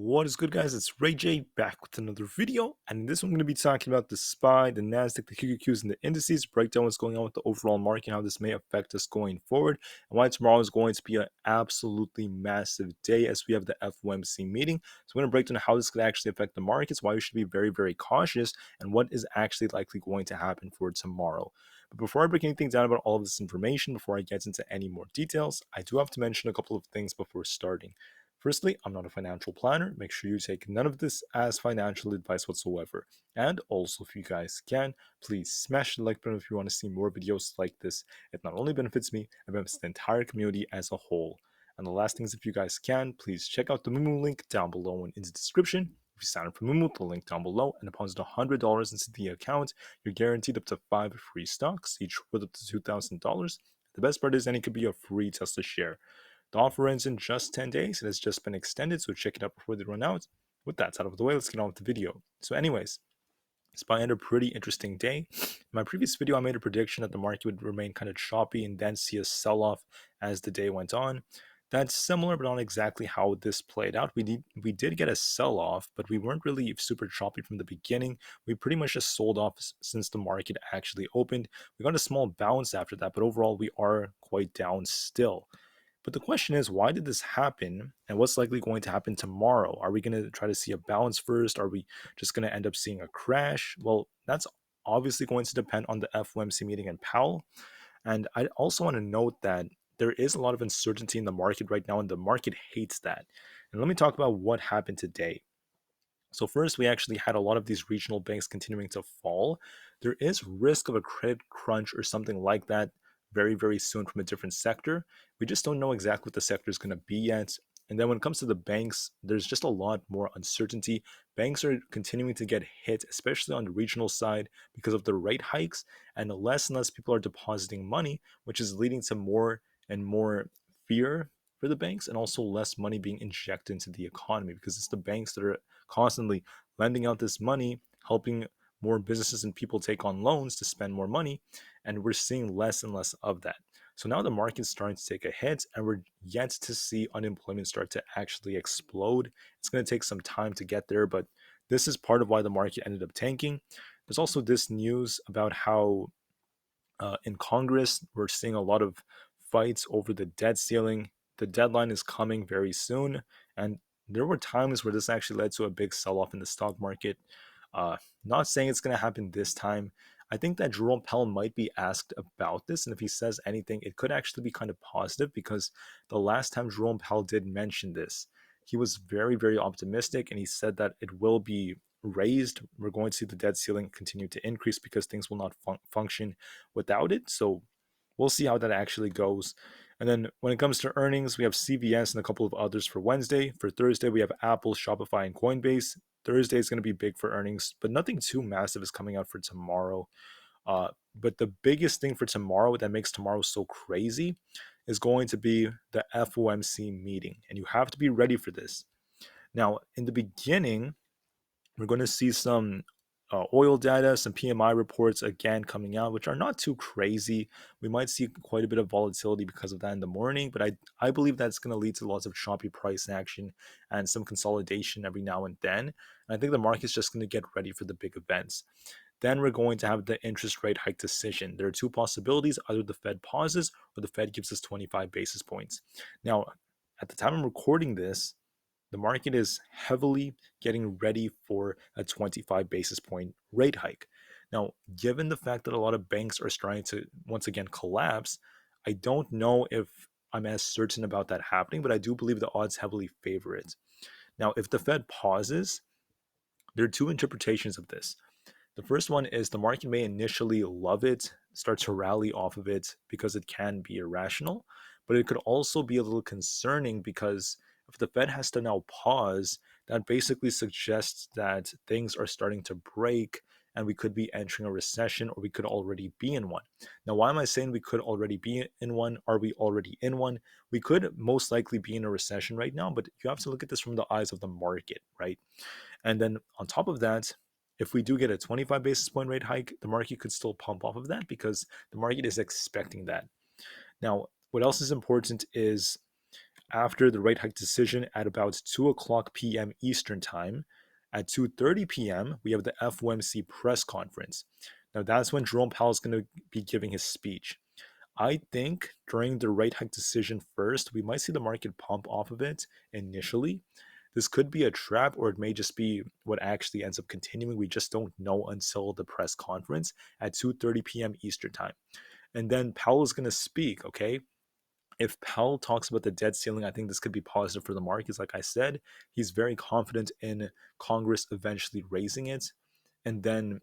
What is good, guys? It's Rey-Jay back with another video, and in this one I'm going to be talking about the SPY, the Nasdaq, the QQQs, and the indices, break down what's going on with the overall market, how this may affect us going forward, and why tomorrow is going to be an absolutely massive day as we have the FOMC meeting. So we're going to break down how this could actually affect the markets, why we should be very, very cautious, and what is actually likely going to happen for tomorrow. But before I break anything down about all of this information, before I get into any more details, I do have to mention a couple of things before starting. Firstly, I'm not a financial planner. Make sure you take none of this as financial advice whatsoever. And also, if you guys can, please smash the like button if you want to see more videos like this. It not only benefits me, it benefits the entire community as a whole. And the last thing is, if you guys can, please check out the Moomoo link down below and in the description. If you sign up for Moomoo, the link down below, and deposit $100 into the account, you're guaranteed up to 5 free stocks, each worth up to $2,000. The best part is, any could be a free Tesla share. The offer ends in just 10 days. It has just been extended, so check it out before they run out. With that out of the way, let's get on with the video. So anyways, SPY had a pretty interesting day. In my previous video, I made a prediction that the market would remain kind of choppy and then see a sell-off as the day went on. That's similar, but not exactly how this played out. We did get a sell-off, but we weren't really super choppy from the beginning. We pretty much just sold off since the market actually opened. We got a small bounce after that, but overall, we are quite down still. But the question is, why did this happen, and what's likely going to happen tomorrow? Are we going to try to see a bounce first? Are we just going to end up seeing a crash? Well, that's obviously going to depend on the FOMC meeting and Powell. And I also want to note that there is a lot of uncertainty in the market right now, and the market hates that. And let me talk about what happened today. So first, we actually had a lot of these regional banks continuing to fall. There is risk of a credit crunch or something like that very, very soon from a different sector. We just don't know exactly what the sector is going to be yet. And then when it comes to the banks, there's just a lot more uncertainty. Banks are continuing to get hit, especially on the regional side, because of the rate hikes, and less people are depositing money, which is leading to more and more fear for the banks, and also less money being injected into the economy, because it's the banks that are constantly lending out this money, helping more businesses and people take on loans to spend more money, and we're seeing less and less of that. So now the market's starting to take a hit, and we're yet to see unemployment start to actually explode. It's going to take some time to get there, but this is part of why the market ended up tanking. There's also this news about how in Congress, we're seeing a lot of fights over the debt ceiling. The deadline is coming very soon, and there were times where this actually led to a big sell-off in the stock market. Not saying it's going to happen this time. I think that Jerome Powell might be asked about this, and if he says anything, it could actually be kind of positive, because the last time Jerome Powell did mention this, he was very, very optimistic, and he said that it will be raised. We're going to see the debt ceiling continue to increase because things will not function without it. So we'll see how that actually goes. And then when it comes to earnings, we have CVS and a couple of others for Wednesday. For Thursday, we have Aapl, Shopify, and Coinbase. Thursday is going to be big for earnings, but nothing too massive is coming out for tomorrow. But the biggest thing for tomorrow that makes tomorrow so crazy is going to be the FOMC meeting, and you have to be ready for this. Now, in the beginning, we're going to see some oil data, some PMI reports again coming out, which are not too crazy. We might see quite a bit of volatility because of that in the morning, but I believe that's going to lead to lots of choppy price action and some consolidation every now and then. And I think the market's just going to get ready for the big events. Then we're going to have the interest rate hike decision. There are two possibilities: either the Fed pauses or the Fed gives us 25 basis points. Now, at the time I'm recording this, the market is heavily getting ready for a 25 basis point rate hike. Now, given the fact that a lot of banks are starting to once again collapse, I don't know if I'm as certain about that happening, but I do believe the odds heavily favor it. Now, if the Fed pauses, there are two interpretations of this. The first one is the market may initially love it, start to rally off of it because it can be irrational, but it could also be a little concerning, because if the Fed has to now pause, that basically suggests that things are starting to break and we could be entering a recession, or we could already be in one. Now, why am I saying we could already be in one? Are we already in one? We could most likely be in a recession right now, but you have to look at this from the eyes of the market, right? And then on top of that, if we do get a 25 basis point rate hike, the market could still pump off of that because the market is expecting that. Now, what else is important is After the rate hike decision at about 2 o'clock p.m. Eastern Time, at 2:30 p.m., we have the FOMC press conference. Now, that's when Jerome Powell is going to be giving his speech. I think during the rate hike decision first, we might see the market pump off of it initially. This could be a trap, or it may just be what actually ends up continuing. We just don't know until the press conference at 2:30 p.m. Eastern Time. And then Powell is going to speak, okay? If Powell talks about the debt ceiling, I think this could be positive for the markets. Like I said, he's very confident in Congress eventually raising it. And then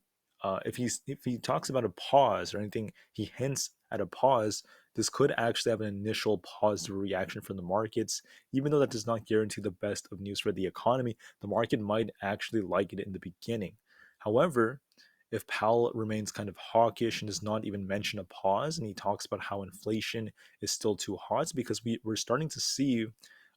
if he talks about a pause or anything, he hints at a pause. This could actually have an initial positive reaction from the markets, even though that does not guarantee the best of news for the economy. The market might actually like it in the beginning. However, if Powell remains kind of hawkish and does not even mention a pause, and he talks about how inflation is still too hot, because we're starting to see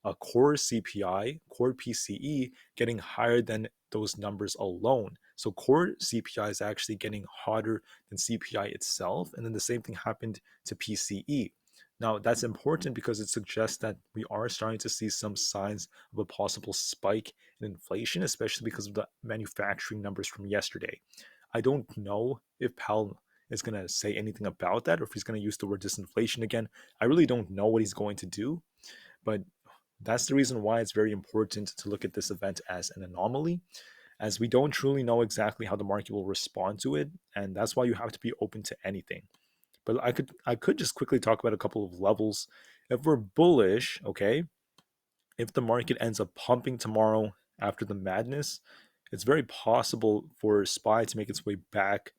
a core CPI, core PCE getting higher than those numbers alone. So core CPI is actually getting hotter than CPI itself. And then the same thing happened to PCE. Now, that's important because it suggests that we are starting to see some signs of a possible spike in inflation, especially because of the manufacturing numbers from yesterday. I don't know if Powell is going to say anything about that or if he's going to use the word disinflation again. I really don't know what he's going to do, but that's the reason why it's very important to look at this event as an anomaly, as we don't truly know exactly how the market will respond to it, and that's why you have to be open to anything. But I could just quickly talk about a couple of levels. If we're bullish, okay, if the market ends up pumping tomorrow after the madness, it's very possible for SPY to make its way back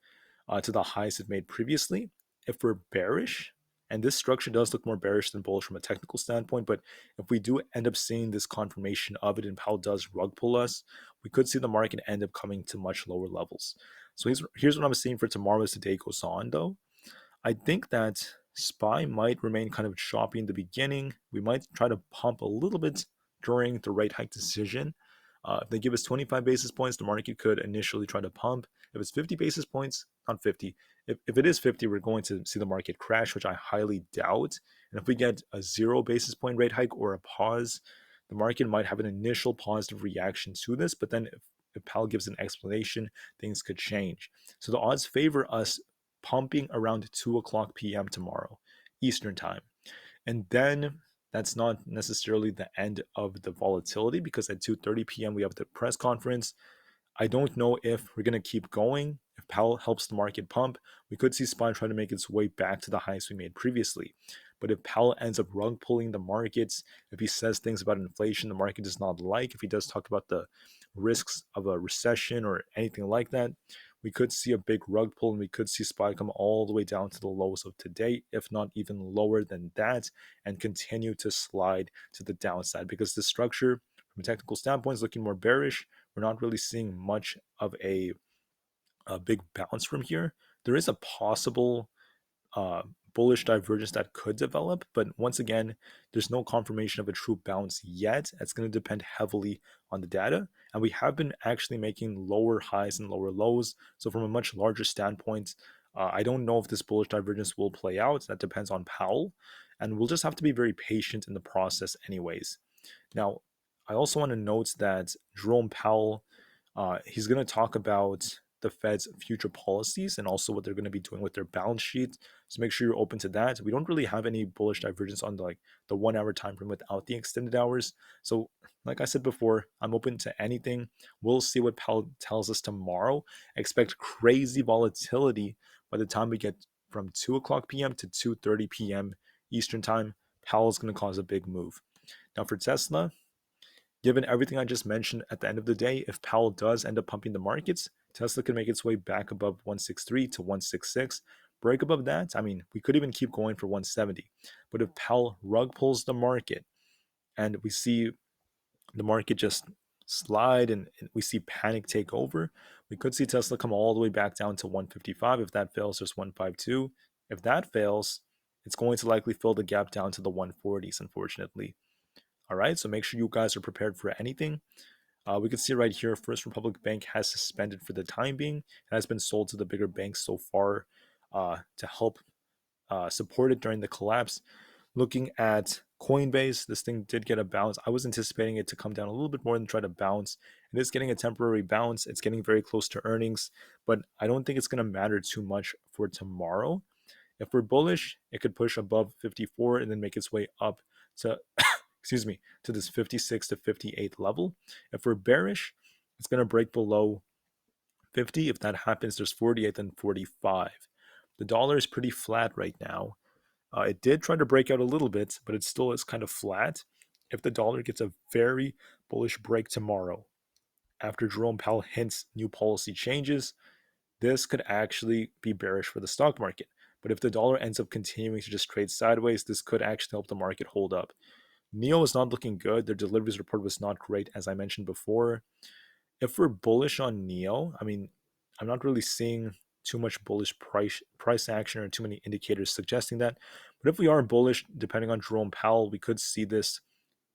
to the highs it made previously. If we're bearish, and this structure does look more bearish than bullish from a technical standpoint, but if we do end up seeing this confirmation of it and Powell does rug pull us, we could see the market end up coming to much lower levels. So here's what I'm seeing for tomorrow as the day goes on, though. I think that SPY might remain kind of choppy in the beginning. We might try to pump a little bit during the rate hike decision. If they give us 25 basis points, the market could initially try to pump. If it's 50 basis points, not 50. If it is 50, we're going to see the market crash, which I highly doubt. And if we get a 0 basis point rate hike or a pause, the market might have an initial positive reaction to this. But then if Powell gives an explanation, things could change. So the odds favor us pumping around 2 o'clock p.m. tomorrow, Eastern time. And then that's not necessarily the end of the volatility, because at 2:30 p.m. we have the press conference. I don't know if we're going to keep going. If Powell helps the market pump, we could see SPY try to make its way back to the highs we made previously. But if Powell ends up rug pulling the markets, if he says things about inflation the market does not like, if he does talk about the risks of a recession or anything like that, we could see a big rug pull and we could see SPY come all the way down to the lows of today, if not even lower than that, and continue to slide to the downside, because the structure from a technical standpoint is looking more bearish. We're not really seeing much of a big bounce from here. There is a possible uh, bullish divergence that could develop, but once again, there's no confirmation of a true bounce yet. It's going to depend heavily on the data, and we have been actually making lower highs and lower lows. So from a much larger standpoint, I don't know if this bullish divergence will play out. That depends on Powell, and we'll just have to be very patient in the process anyways. Now, I also want to note that Jerome Powell, he's going to talk about the Fed's future policies and also what they're going to be doing with their balance sheet. So make sure you're open to that. We don't really have any bullish divergence on the 1 hour time frame without the extended hours. So like I said before, I'm open to anything. We'll see what Powell tells us tomorrow. Expect crazy volatility by the time we get from 2 o'clock p.m. to 2:30 p.m. Eastern time. Powell's going to cause a big move. Now for Tesla, given everything I just mentioned, at the end of the day, if Powell does end up pumping the markets, Tesla can make its way back above 163 to 166. Break above that, I mean, we could even keep going for 170. But if Powell rug pulls the market and we see the market just slide and we see panic take over, we could see Tesla come all the way back down to 155. If that fails, there's 152. If that fails, it's going to likely fill the gap down to the 140s, unfortunately. All right, so make sure you guys are prepared for anything. We can see right here, First Republic Bank has suspended for the time being. It has been sold to the bigger banks so far to help support it during the collapse. Looking at Coinbase, this thing did get a bounce. I was anticipating it to come down a little bit more than try to bounce. It is getting a temporary bounce. It's getting very close to earnings, but I don't think it's going to matter too much for tomorrow. If we're bullish, it could push above 54 and then make its way up to excuse me, to this 56 to 58 level. If we're bearish, it's going to break below 50. If that happens, there's 48 and 45. The dollar is pretty flat right now. It did try to break out a little bit, but it still is kind of flat. If the dollar gets a very bullish break tomorrow, after Jerome Powell hints new policy changes, this could actually be bearish for the stock market. But if the dollar ends up continuing to just trade sideways, this could actually help the market hold up. NEO is not looking good. Their deliveries report was not great, as I mentioned before. If we're bullish on NEO, I mean, I'm not really seeing too much bullish price action or too many indicators suggesting that. But if we are bullish, depending on Jerome Powell, we could see this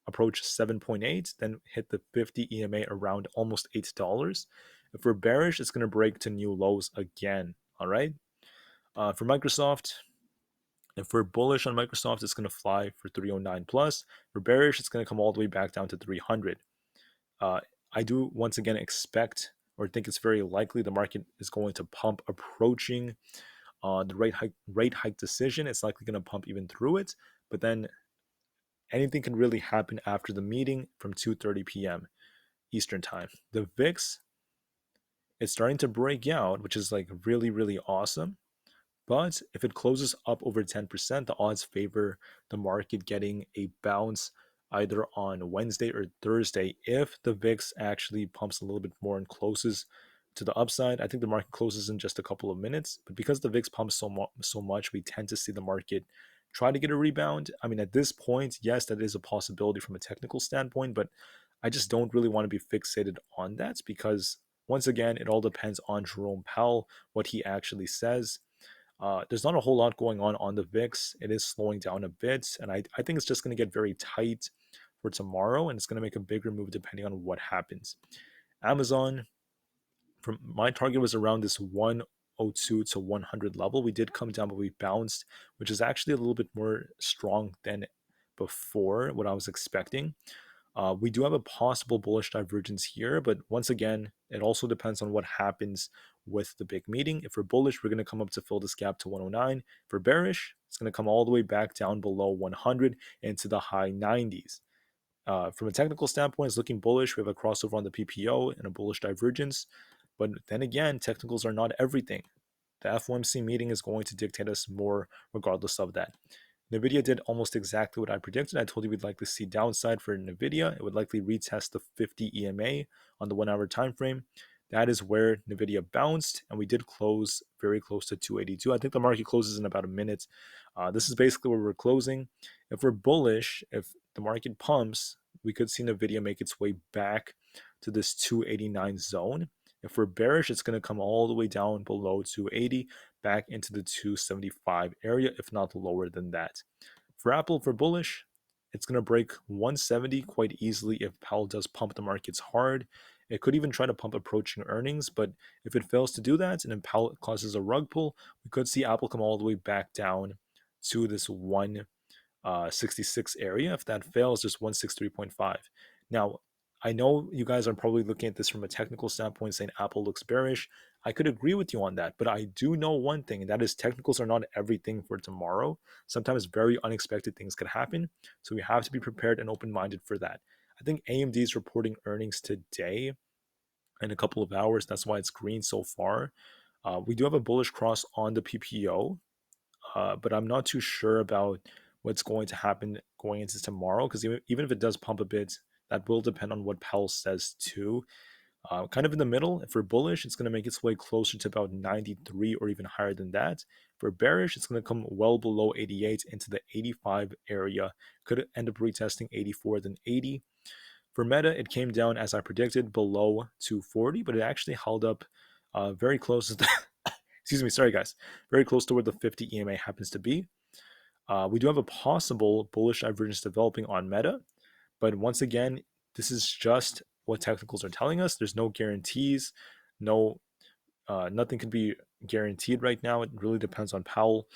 approach 7.8, then hit the 50 EMA around almost $8. If we're bearish, it's going to break to new lows again. All right. For Microsoft, if we're bullish on Microsoft, it's going to fly for 309 plus. For bearish, it's going to come all the way back down to 300. I do once again expect or think it's very likely the market is going to pump approaching the rate hike decision. It's likely going to pump even through it, but then anything can really happen after the meeting from 2:30 p.m. Eastern time. The VIX, it's starting to break out, which is like really, really awesome. But if it closes up over 10%, the odds favor the market getting a bounce either on Wednesday or Thursday. If the VIX actually pumps a little bit more and closes to the upside, I think the market closes in just a couple of minutes. But because the VIX pumps so much, we tend to see the market try to get a rebound. I mean, at this point, yes, that is a possibility from a technical standpoint, but I just don't really want to be fixated on that because, once again, it all depends on Jerome Powell, what he actually says. There's not a whole lot going on the VIX. It is slowing down a bit, and I think it's just going to get very tight for tomorrow, and it's going to make a bigger move depending on what happens. Amazon, from my target was around this 102 to 100 level. We did come down, but we bounced, which is actually a little bit more strong than before what I was expecting. We do have a possible bullish divergence here, but once again, it also depends on what happens with the big meeting. If we're bullish, we're going to come up to fill this gap to 109. If we're bearish, it's going to come all the way back down below 100 into the high 90s. From a technical standpoint, it's looking bullish. We have a crossover on the PPO and a bullish divergence. But then again, technicals are not everything. The FOMC meeting is going to dictate us more regardless of that. Nvidia did almost exactly what I predicted. I told you we'd likely see downside for Nvidia. It would likely retest the 50 EMA on the 1 hour time frame. That is where Nvidia bounced, and we did close very close to 282. I think the market closes in about a minute. This is basically where we're closing. If we're bullish, if the market pumps, we could see Nvidia make its way back to this 289 zone. If we're bearish, it's going to come all the way down below 280, back into the 275 area, if not lower than that. For Aapl, for bullish, it's going to break 170 quite easily if Powell does pump the markets hard. It could even try to pump approaching earnings, but if it fails to do that and then Powell causes a rug pull, we could see Aapl come all the way back down to this 166 area. If that fails, there's 163.5. Now, I know you guys are probably looking at this from a technical standpoint, saying Aapl looks bearish. I could agree with you on that, but I do know one thing, and that is technicals are not everything for tomorrow. Sometimes very unexpected things could happen, so we have to be prepared and open-minded for that. I think AMD is reporting earnings today in a couple of hours. That's why it's green so far. We do have a bullish cross on the PPO, but I'm not too sure about what's going to happen going into tomorrow, because even if it does pump a bit, that will depend on what Powell says too. Kind of in the middle, if we're bullish, it's going to make its way closer to about 93 or even higher than that. If we're bearish, it's going to come well below 88 into the 85 area. Could end up retesting 84 then 80. For Meta, it came down as I predicted below 240, but it actually held up very close to the excuse me, sorry guys, very close to where the 50 EMA happens to be. We do have a possible bullish divergence developing on Meta, but once again, this is just what technicals are telling us. There's no guarantees, nothing can be guaranteed right now. It really depends on Powell.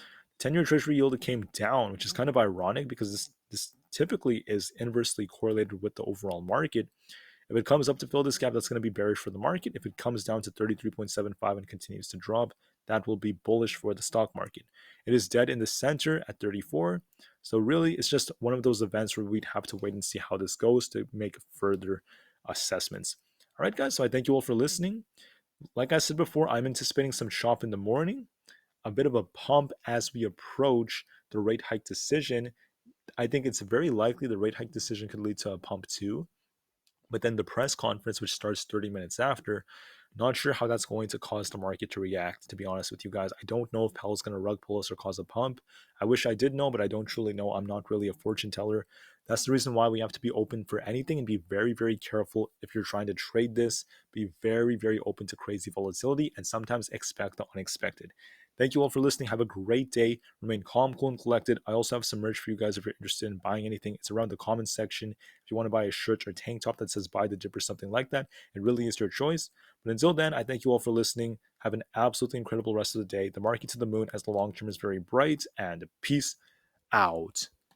10-year treasury yield came down, which is kind of ironic because this typically is inversely correlated with the overall market. If it comes up to fill this gap, that's going to be bearish for the market. If it comes down to 33.75 and continues to drop, that will be bullish for the stock market. It is dead in the center at 34. So really, it's just one of those events where we'd have to wait and see how this goes to make further assessments. All right, guys. So I thank you all for listening. Like I said before, I'm anticipating some chop in the morning, a bit of a pump as we approach the rate hike decision. I think it's very likely the rate hike decision could lead to a pump too. But then the press conference, which starts 30 minutes after, not sure how that's going to cause the market to react, to be honest with you guys. I don't know if Powell's going to rug pull us or cause a pump. I wish I did know, but I don't truly know. I'm not really a fortune teller. That's the reason why we have to be open for anything and be very, very careful if you're trying to trade this. Be very, very open to crazy volatility and sometimes expect the unexpected. Thank you all for listening. Have a great day. Remain calm, cool, and collected. I also have some merch for you guys if you're interested in buying anything. It's around the comments section. If you want to buy a shirt or tank top that says buy the dip or something like that, it really is your choice. But until then, I thank you all for listening. Have an absolutely incredible rest of the day. The market to the moon as the long term is very bright, and peace out.